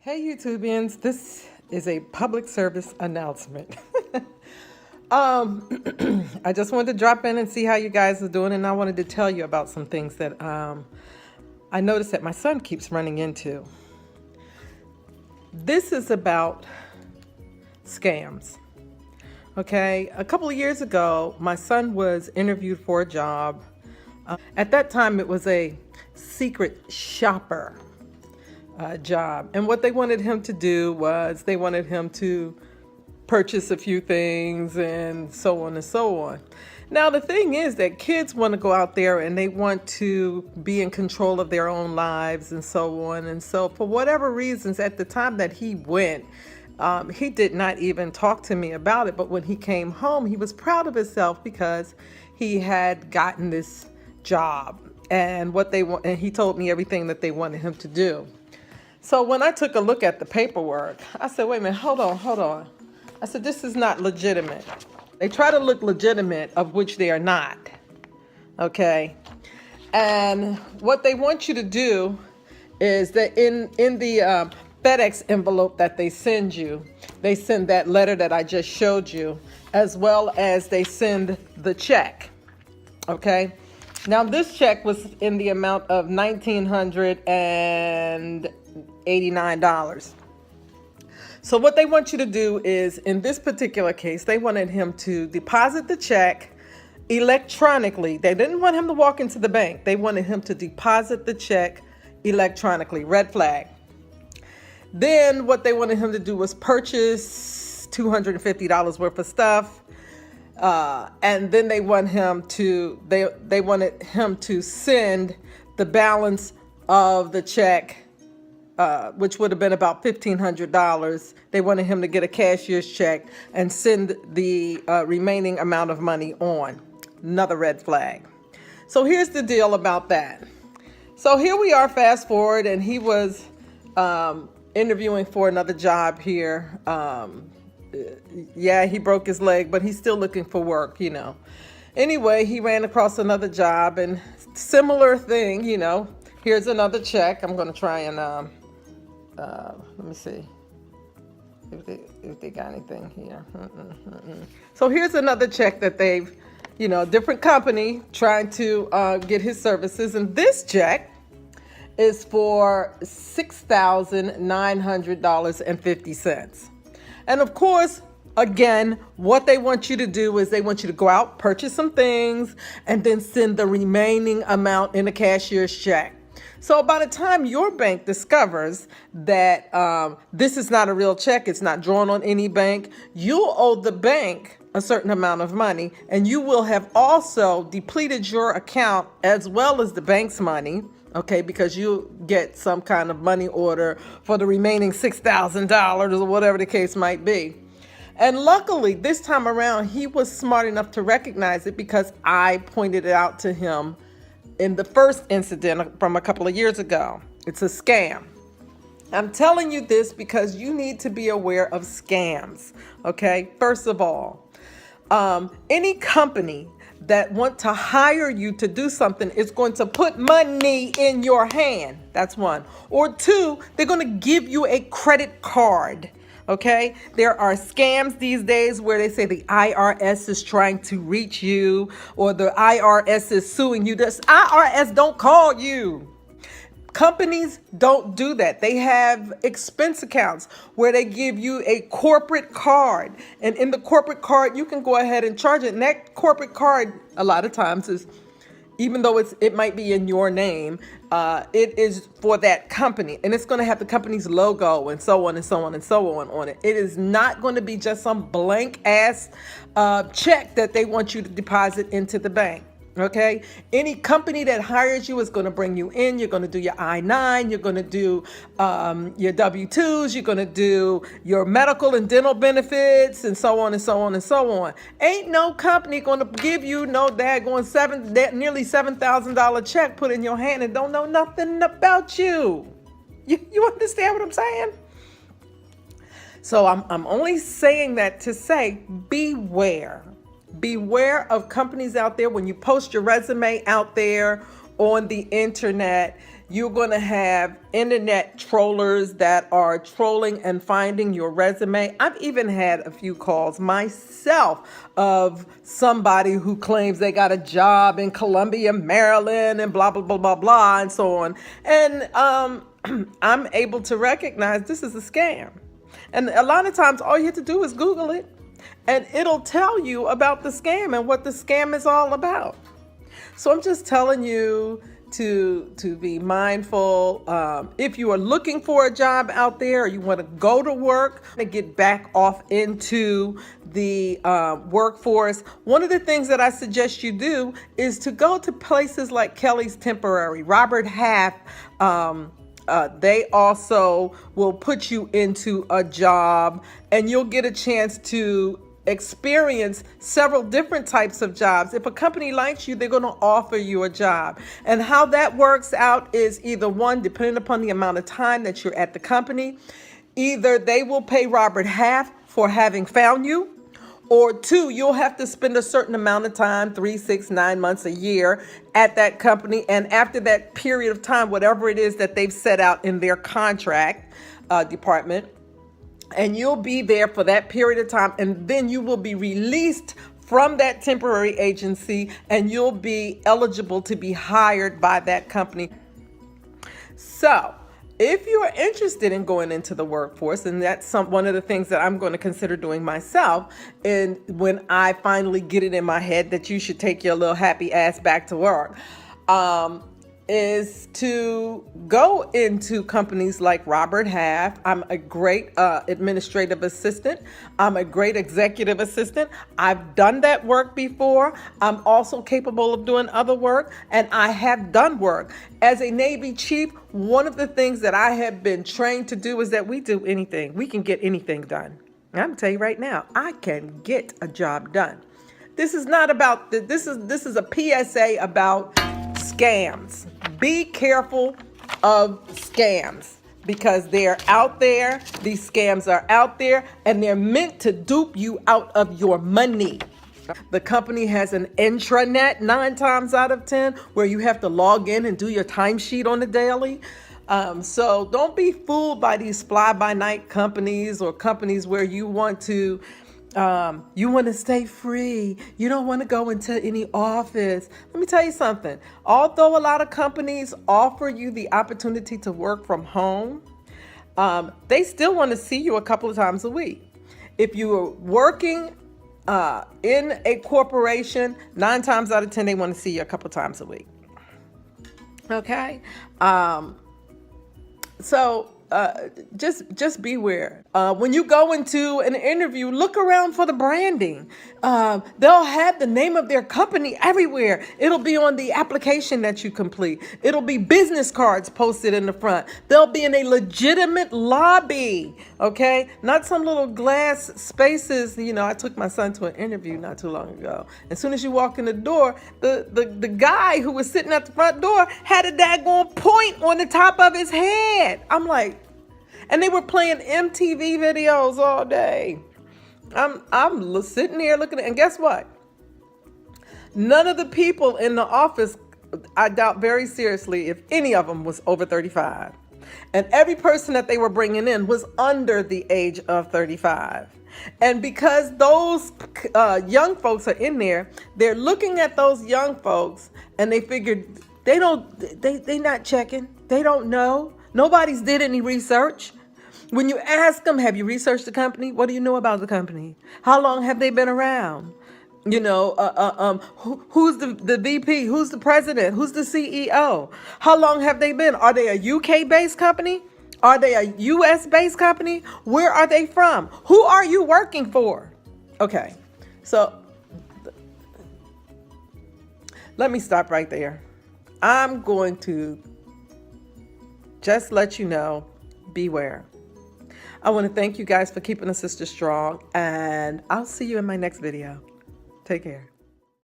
Hey YouTubians, this is a public service announcement. I just wanted to drop in and see how you guys are doing, and I wanted to tell you about some things that I noticed that my son keeps running into. This is about scams. Okay, a couple of years ago, my son was interviewed for a job. At that time, it was a secret shopper job. And what they wanted him to do was they wanted him to purchase a few things and so on and so on. Now, the thing is that kids want to go out there and they want to be in control of their own lives and so on. And so for whatever reasons, at the time that he went, he did not even talk to me about it. But when he came home, he was proud of himself because he had gotten this job and what they want. And he told me everything that they wanted him to do. So when I took a look at the paperwork, I said, wait a minute, hold on. I said, this is not legitimate. They try to look legitimate, of which they are not. Okay. And what they want you to do is that in the FedEx envelope that they send you, they send that letter that I just showed you, as well as they send the check. Okay. Now this check was in the amount of $1,989. So what they want you to do is, in this particular case, they wanted him to deposit the check electronically. They didn't want him to walk into the bank. They wanted him to deposit the check electronically. Red flag. Then what they wanted him to do was purchase $250 worth of stuff. And then they wanted him to send the balance of the check, which would have been about $1,500. They wanted him to get a cashier's check and send the remaining amount of money on. Another red flag. So here's the deal about that. So here we are, fast forward, and he was interviewing for another job here. Yeah, he broke his leg, but he's still looking for work, you know. Anyway, he ran across another job and similar thing, you know. Here's another check. I'm going to try and, let me see if they got anything here. So here's another check that they've, you know, different company trying to get his services. And this check is for $6,900.50. And of course, again, what they want you to do is they want you to go out, purchase some things, and then send the remaining amount in a cashier's check. So by the time your bank discovers that this is not a real check, it's not drawn on any bank, you'll owe the bank a certain amount of money, and you will have also depleted your account as well as the bank's money. Okay, because you get some kind of money order for the remaining $6,000 or whatever the case might be. And luckily, this time around, he was smart enough to recognize it because I pointed it out to him in the first incident from a couple of years ago. It's a scam. I'm telling you this because you need to be aware of scams. Okay, first of all, any company that want to hire you to do something is going to put money in your hand. That's one. Or two, they're going to give you a credit card. Okay. There are scams these days where they say the IRS is trying to reach you or the IRS is suing you. This IRS don't call you. Companies don't do that. They have expense accounts where they give you a corporate card. And in the corporate card, you can go ahead and charge it. And that corporate card, a lot of times, is, even though it might be in your name, it is for that company. And it's going to have the company's logo and so on and so on and so on it. It is not going to be just some blank ass check that they want you to deposit into the bank. Okay, any company that hires you is going to bring you in. You're going to do your I-9. You're going to do your W-2s. You're going to do your medical and dental benefits and so on and so on and so on. Ain't no company going to give you no daggone nearly $7,000 check put in your hand and don't know nothing about you. You understand what I'm saying? So I'm only saying that to say beware. Beware of companies out there when you post your resume out there on the internet. You're going to have internet trollers that are trolling and finding your resume. I've even had a few calls myself of somebody who claims they got a job in Columbia, Maryland, and blah, blah, blah, blah, blah, and so on. And I'm able to recognize this is a scam. And a lot of times all you have to do is Google it, and it'll tell you about the scam and what the scam is all about. So I'm just telling you to be mindful. If you are looking for a job out there, or you want to go to work and get back off into the workforce, one of the things that I suggest you do is to go to places like Kelly's Temporary, Robert Half. They also will put you into a job, and you'll get a chance to experience several different types of jobs. If a company likes you, they're going to offer you a job. And how that works out is either one, depending upon the amount of time that you're at the company, either they will pay Robert half for having found you, or two, you'll have to spend a certain amount of time, 3, 6, 9 months, a year at that company. And after that period of time, whatever it is that they've set out in their contract department, and you'll be there for that period of time, and then you will be released from that temporary agency, and you'll be eligible to be hired by that company. So if you are interested in going into the workforce, and that's one of the things that I'm going to consider doing myself, and when I finally get it in my head that you should take your little happy ass back to work, is to go into companies like Robert Half. I'm a great administrative assistant. I'm a great executive assistant. I've done that work before. I'm also capable of doing other work, and I have done work. As a Navy chief, one of the things that I have been trained to do is that we do anything. We can get anything done. I'm going to tell you right now, I can get a job done. This is not about, this is a PSA about scams. Be careful of scams, because they're out there. These scams are out there, and they're meant to dupe you out of your money. The company has an intranet 9 times out of 10 where you have to log in and do your timesheet on the daily. So don't be fooled by these fly-by-night companies, or companies where you want to stay free. You don't want to go into any office. Let me tell you something. Although a lot of companies offer you the opportunity to work from home, they still want to see you a couple of times a week. If you are working in a corporation, 9 times out of 10, they want to see you a couple of times a week. Okay? So just beware. When you go into an interview, look around for the branding. They'll have the name of their company everywhere. It'll be on the application that you complete. It'll be business cards posted in the front. They'll be in a legitimate lobby, okay? Not some little glass spaces. You know, I took my son to an interview not too long ago. As soon as you walk in the door, the guy who was sitting at the front door had a daggone point on the top of his head. I'm like, and they were playing MTV videos all day. I'm sitting here looking at, and guess what? None of the people in the office, I doubt very seriously if any of them was over 35. And every person that they were bringing in was under the age of 35. And because those young folks are in there, they're looking at those young folks, and they figured they not checking. They don't know. Nobody's did any research. When you ask them, have you researched the company? What do you know about the company? How long have they been around? You know, who's the VP? Who's the president? Who's the CEO? How long have they been? Are they a UK-based company? Are they a US-based company? Where are they from? Who are you working for? Okay, so let me stop right there. I'm going to just let you know, beware. I want to thank you guys for keeping a sister strong, and I'll see you in my next video. Take care.